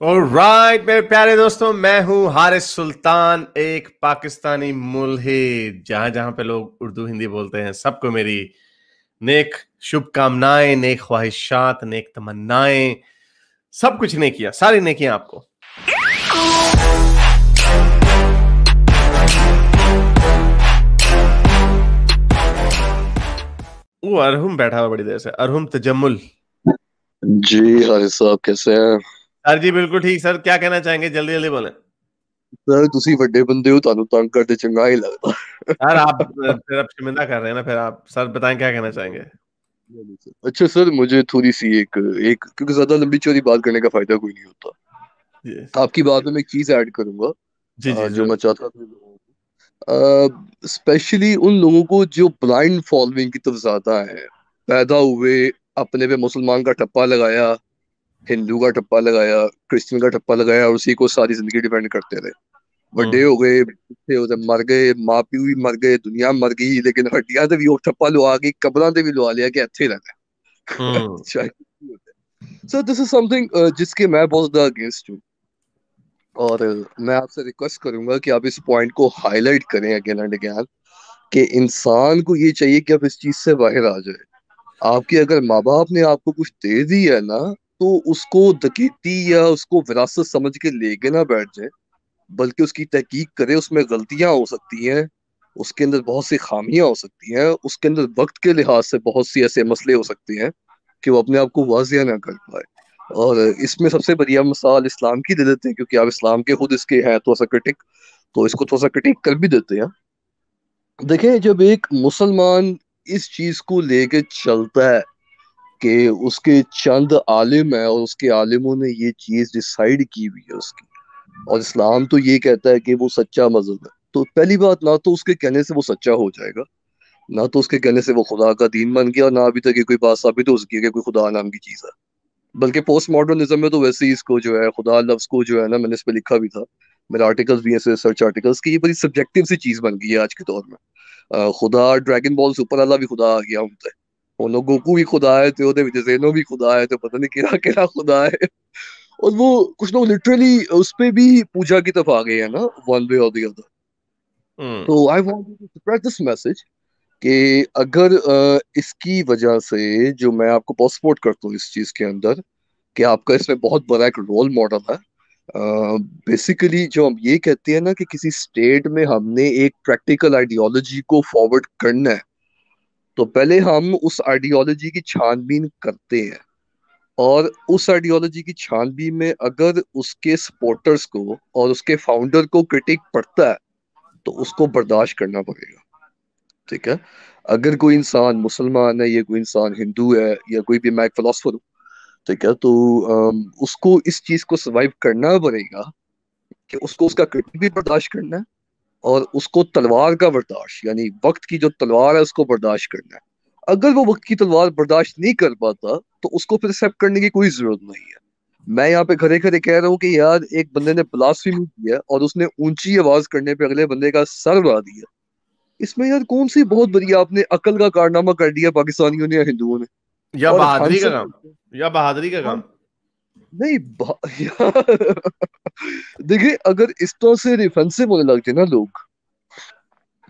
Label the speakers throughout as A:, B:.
A: Alright मेरे प्यारे दोस्तों, मैं हूं हारिस सुल्तान, एक पाकिस्तानी मुल्हिद। जहां जहां पे लोग उर्दू हिंदी बोलते हैं, सबको मेरी नेक शुभकामनाएं, नेक ख्वाहिशात, नेक तमन्नाएं, सब कुछ नेकियां, सारी नेकियां आपको। वो अरहुम बैठा हुआ बड़ी देर से, अरहुम तजम्मुल।
B: जी हारिस साहब कैसे हैं?
A: सर जी बिल्कुल ठीक सर, क्या कहना चाहेंगे? जल्दी जल्दी बोलें
B: सर ਤੁਸੀਂ ਵੱਡੇ ਬੰਦੇ ਹੋ, ਤੁਹਾਨੂੰ ਤੰग ਕਰਦੇ ਚੰਗਾ ਹੀ ਲੱਗਦਾ।
A: सर। आप फिर आप शर्मिंदा कर रहे हैं ना, फिर आप सर बताएं क्या कहना चाहेंगे।
B: अच्छा सर, मुझे थोड़ी सी एक एक क्योंकि ज्यादा लंबी चौड़ी बात करने का फायदा कोई नहीं होता।
A: जी
B: आपकी बात में मैं एक चीज ऐड करूंगा
A: जी जी
B: जो
A: सर।
B: मैं चाहता था स्पेशली उन लोगों को जो ब्लाइंड फॉलोइंग की तरफ ज्यादा है। पैदा हुए, अपने पे मुसलमान का ठप्पा लगाया, हिंदू का ठप्पा लगाया, क्रिश्चियन का ठप्पा लगाया और उसी को सारी जिंदगी डिपेंड करते रहे। ਵੱਡੇ
A: हम्म
B: ਹੋ ਗਏ, ਬੁੱਢੇ ਹੋ ਤੇ ਮਰ ਗਏ, ਮਾਂ ਪਿਓ ਵੀ ਮਰ ਗਏ, ਦੁਨੀਆ ਮਰ ਗਈ, ਲੇਕਿਨ ਹੱਡੀਆਂ ਤੇ ਵੀ ਉਹ ਠੱਪਾ ਲਵਾ ਕੇ ਕਬਰਾਂ ਤੇ ਵੀ ਲਵਾ ਲਿਆ ਕਿ ਇੱਥੇ ਰਹਿਣਾ।
A: हम्म
B: सो दिस इज समथिंग जिसके मैं बहुत ज्यादा अगेंस्ट हूँ। और मैं आपसे रिक्वेस्ट करूंगा कि आप इस पॉइंट को हाईलाइट करें अगेन एंड अगेन कि इंसान को ये चाहिए कि आप इस चीज से बाहर आ जाए। आपके अगर माँ बाप ने आपको कुछ दे दी है ना, तो उसको डकैती या उसको विरासत समझ के लेके ना बैठ जाए, बल्कि उसकी तहकीक करे। उसमें गलतियां हो सकती हैं, उसके अंदर बहुत सी खामियां हो सकती हैं, उसके अंदर वक्त के लिहाज से बहुत सी ऐसे मसले हो सकते हैं कि वो अपने आप को वाजिया ना कर पाए। और इसमें सबसे बढ़िया मिसाल इस्लाम की दे देते हैं, क्योंकि आप इस्लाम के खुद इसके हैं थोड़ा सा क्रिटिक, तो इसको थोड़ा सा क्रिटिक कर भी देते हैं। देखें, जब एक मुसलमान इस चीज को लेके चलता है कि उसके चंद आलिम है और उसके आलिमों ने ये चीज डिसाइड की हुई है उसकी, और इस्लाम तो ये कहता है कि वो सच्चा मजहब है, तो पहली बात, ना तो उसके कहने से वो सच्चा हो जाएगा, ना तो उसके कहने से वो खुदा का दीन बन गया, और ना अभी तक ये कोई बात साबित हो सकी है कि कोई खुदा नाम की चीज है। बल्कि पोस्ट मॉडर्निज्म में तो वैसे ही इसको जो है खुदा लफ्ज को जो है ना, मैंने इस पे लिखा भी था, मेरे आर्टिकल्स भी ऐसे सर्च आर्टिकल्स की, ये बड़ी सब्जेक्टिव सी चीज बन गई है आज के दौर में। खुदा ड्रैगन बॉल सुपर वाला भी खुदा आ गया उनसे, उन गोकू भी खुदा है, तो जेनो भी खुदा है, तो पता नहीं केड़ा केड़ा खुदा है। और वो कुछ लोग लिटरली उस पे भी पूजा की तरफ आ गए हैं ना, वन वे और द अदर।
A: हम्म
B: तो I want to spread this message कि अगर इसकी वजह से, जो मैं आपको बहुत सपोर्ट करता हूँ इस चीज के अंदर, कि आपका इसमें बहुत बड़ा एक रोल मॉडल है। बेसिकली जो हम ये कहते हैं ना कि किसी स्टेट में हमने एक प्रैक्टिकल आइडियोलॉजी को फॉरवर्ड करना है, तो पहले हम उस आइडियोलॉजी की छानबीन करते हैं, और उस आइडियोलॉजी की छानबीन में अगर उसके सपोर्टर्स को और उसके फाउंडर को क्रिटिक पड़ता है, तो उसको बर्दाश्त करना पड़ेगा। ठीक है? अगर कोई इंसान मुसलमान है या कोई इंसान हिंदू है या कोई भी, मैं एक फिलोसफर हूँ, ठीक है, तो उसको इस चीज को सर्वाइव करना पड़ेगा कि उसको उसका क्रिटिक भी बर्दाश्त करना है, और उसको तलवार का बर्दाश्त, यानी वक्त की जो तलवार है उसको बर्दाश्त करना है। अगर वो वक्त की तलवार बर्दाश्त नहीं कर पाता, तो उसको फिर एक्सेप्ट करने की कोई जरूरत नहीं है। मैं यहाँ पे खड़े खड़े कह रहा हूँ कि यार, एक बंदे ने ब्लास्फेमी किया और उसने ऊंची आवाज करने पे अगले बंदे का सर उड़ा दिया, इसमें यार कौन सी बहुत बड़ी आपने अकल का कारनामा कर दिया पाकिस्तानियों ने या हिंदुओं ने।
A: या
B: और
A: बहादुरी का
B: हंस
A: काम, या बहादुरी का
B: हाँ,
A: काम।
B: नहीं यार, देखिए, अगर इस तरह से डिफेंसिव होने लग जाए ना लोग,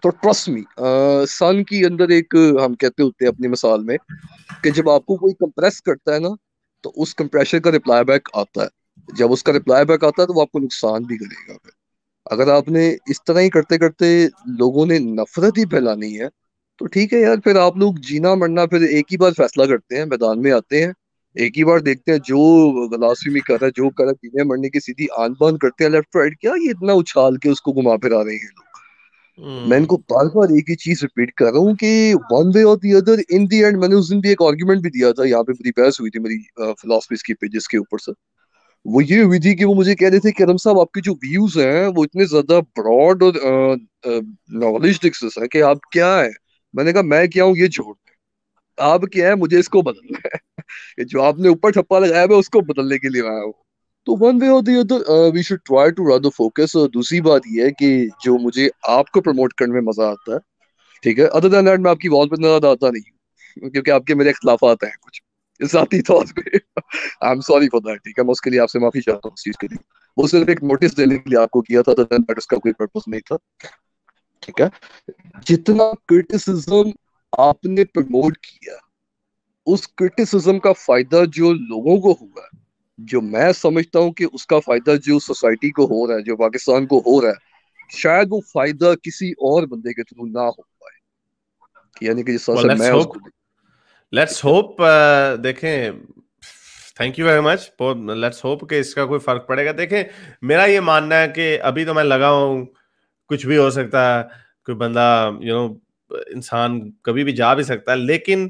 B: तो ट्रस्ट मी, सन की अंदर एक हम कहते होते हैं अपनी मिसाल में कि जब आपको कोई कंप्रेस करता है ना, तो उस कंप्रेशर का रिप्लाई बैक आता है। जब उसका रिप्लाई बैक आता है, तो वो आपको नुकसान भी करेगा फिर। अगर आपने इस तरह ही करते करते लोगों ने नफरत ही फैलानी है, तो ठीक है यार, फिर आप लोग जीना मरना फिर एक ही बार फैसला करते हैं, मैदान में आते हैं, एक ही बार देखते हैं, जो गलास्फेमी कर रहा है, जो कर रहा है, जीने मरने की सीधी आन बान करते हैं, लेफ्ट राइट, क्या ये इतना उछाल के उसको घुमा फिरा रहे हैं लोग। मैं
A: हम्म
B: इनको बार बार एक ही चीज रिपीट कर रहा हूँ कि वन वे और the other, in the and, मैंने उस दिन भी एक आर्ग्यूमेंट भी दिया था, यहाँ पे बड़ी बहस हुई थी मेरी फिलोसफीज की पेजेस के ऊपर से। वो ये हुई थी कि वो मुझे कह रहे थे कि रम साहब, आपके जो व्यूज हैं वो इतने ज्यादा ब्रॉड और नॉलेजिस्टिक्स हैं कि आप क्या है। मैंने कहा, मैं क्या हूँ ये छोड़ दें, आप क्या है, मुझे इसको बदलना है। ये जो आपने ऊपर ठप्पा लगाया है, मैं उसको बदलने के लिए आया हूँ। तो वन वे और the other we should try to rather focus. और दूसरी बात ये है कि जो मुझे आपको प्रमोट करने में मजा आता है, ठीक है, अदर देन दैट मैं आपकी वॉल पे नजर आता नहीं हूँ, क्योंकि आपके मेरे इख्तलाफात हैं कुछ। ذاتی طور پہ I am sorry for that. ٹھیک ہے, میں اس کے لیے آپ سے معافی چاہتا ہوں اس چیز کے لیے. وہ صرف ایک نوٹس دینے کے لیے آپ کو کیا تھا, اس کا کوئی پرپس نہیں تھا. ٹھیک ہے, جتنا کرٹیسزم آپ نے پروموٹ کیا, اس کرٹیسزم کا فائدہ جو لوگوں کو ہوا ہے, جو میں سمجھتا ہوں کہ اس کا فائدہ جو سوسائٹی کو ہو رہا ہے, جو پاکستان کو ہو رہا ہے, شاید وہ فائدہ کسی اور بندے کے تھرو نہ ہو پائے. یعنی کہ جس طرح سے میں اس کو
A: لیٹس ہوپ دیکھیں, thank you very much. Let's hope کہ اس کا کوئی فرق پڑے گا. دیکھیں میرا یہ ماننا ہے کہ ابھی تو میں لگا ہوں, کچھ بھی ہو سکتا ہے, کوئی بندہ انسان کبھی بھی جا بھی سکتا ہے, لیکن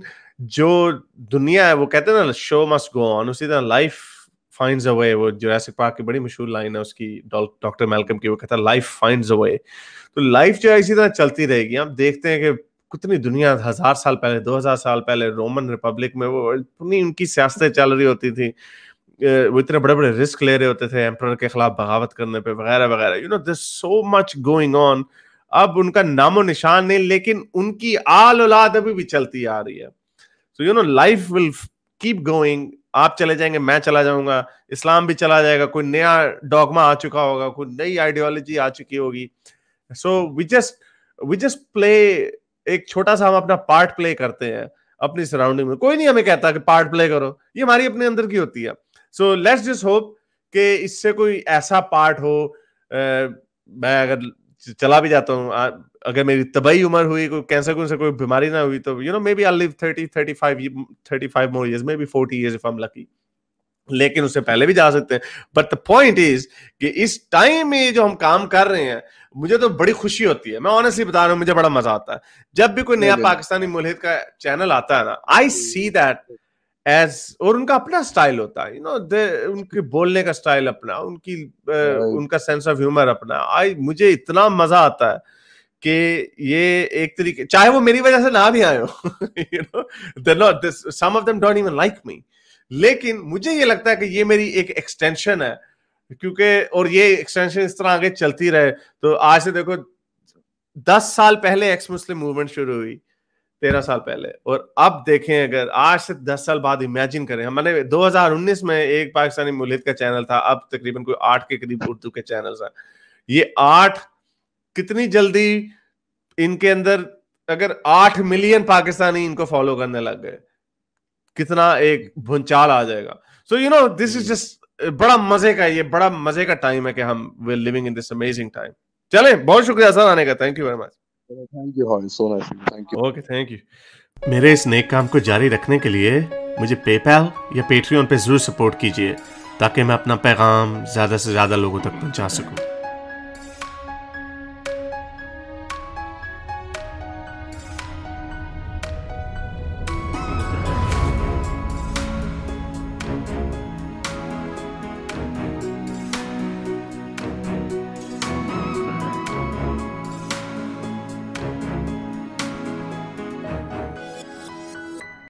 A: جو دنیا ہے وہ کہتے ہیں نا شو مسٹ گو آن, اسی طرح لائف فائنڈز اے وے. وہ جوراسک پارک کی بڑی مشہور لائن ہے اس کی, ڈاکٹر میلکم کی, وہ کہتا ہے لائف فائنڈز اے وے. تو لائف جو ہے اسی طرح چلتی رہے گی. ہم دیکھتے ہیں کہ کتنی دنیا 1000 سال پہلے 2000 سال پہلے رومن ریپبلک میں وہ اتنی ان کی سیاستیں چل رہی ہوتی تھی, وہ اتنے بڑے بڑے رسک لے رہے ہوتے تھے ایمپرر کے خلاف بغاوت کرنے پہ وغیرہ وغیرہ. there's so much going on. اب ان کا نام و نشان نہیں, لیکن ان کی آل اولاد ابھی بھی چلتی آ رہی ہے. so life will keep going. آپ چلے جائیں گے, میں چلا جاؤں گا, اسلام بھی چلا جائے گا, کوئی نیا ڈوگما آ چکا ہوگا, کوئی نئی آئیڈیالوجی آ چکی ہوگی. so we just play, ایک چھوٹا سا ہم اپنا پارٹ پلے کرتے ہیں اپنی سراؤنڈنگ میں. کوئی نہیں ہمیں کہتا کہ پارٹ پلے کرو, یہ ہماری اپنے اندر کی ہوتی ہے. سو لیٹس جسٹ ہوپ کہ اس سے کوئی ایسا پارٹ ہو. میں اگر چلا بھی جاتا ہوں, اگر میری طبعی عمر ہوئی, کوئی کینسر سے کوئی بیماری نہ ہوئی, تو maybe I'll live 35 more years, maybe 40 years if I'm lucky. لیکن اس سے پہلے بھی جا سکتے ہیں. بٹ دا پوائنٹ از کہ اس ٹائم میں جو ہم کام کر رہے ہیں, مجھے تو بڑی خوشی ہوتی ہے. میں آنیسٹلی بتا رہا ہوں, مجھے بڑا مزہ آتا ہے جب بھی کوئی نیا پاکستانی ملحد کا چینل آتا ہے نا. آئی سی دیٹ ایز, اور ان کا اپنا اسٹائل ہوتا ہے, ان کے بولنے کا اسٹائل اپنا, ان کا سینس آف ہیومر اپنا. مجھے اتنا مزہ آتا ہے کہ یہ ایک طریقے, چاہے وہ میری وجہ سے نہ بھی آئے ہو, some of them don't even like me, لیکن مجھے یہ لگتا ہے کہ یہ میری ایک ایکسٹینشن ہے. کیونکہ اور یہ ایکسٹینشن اس طرح آگے چلتی رہے. تو آج سے دیکھو 10 سال پہلے ایکس مسلم موومنٹ شروع ہوئی, 13 سال پہلے, اور اب دیکھیں اگر آج سے 10 سال بعد امیجن کریں, ہم نے 2019 میں ایک پاکستانی ملحد کا چینل تھا, اب تقریباً کوئی 8 کے قریب اردو کے چینلز ہیں. یہ 8 کتنی جلدی ان کے اندر اگر 8 ملین پاکستانی ان کو فالو کرنے لگ گئے, کتنا ایک بھونچال آ جائے گا. سو دس از جسٹ بڑا مزے کا, یہ بڑا مزے کا ٹائم ہے کہ ہم we living in this amazing time. چلیں, بہت شکریہ سر آنے کا, thank you very much.
B: Thank you ہاں, so nice, thank you.
A: Okay, thank you. میرے اس نیک کام کو جاری رکھنے کے لیے مجھے پے پیل یا پیٹریون پہ ضرور سپورٹ کیجیے, تاکہ میں اپنا پیغام زیادہ سے زیادہ لوگوں تک پہنچا سکوں.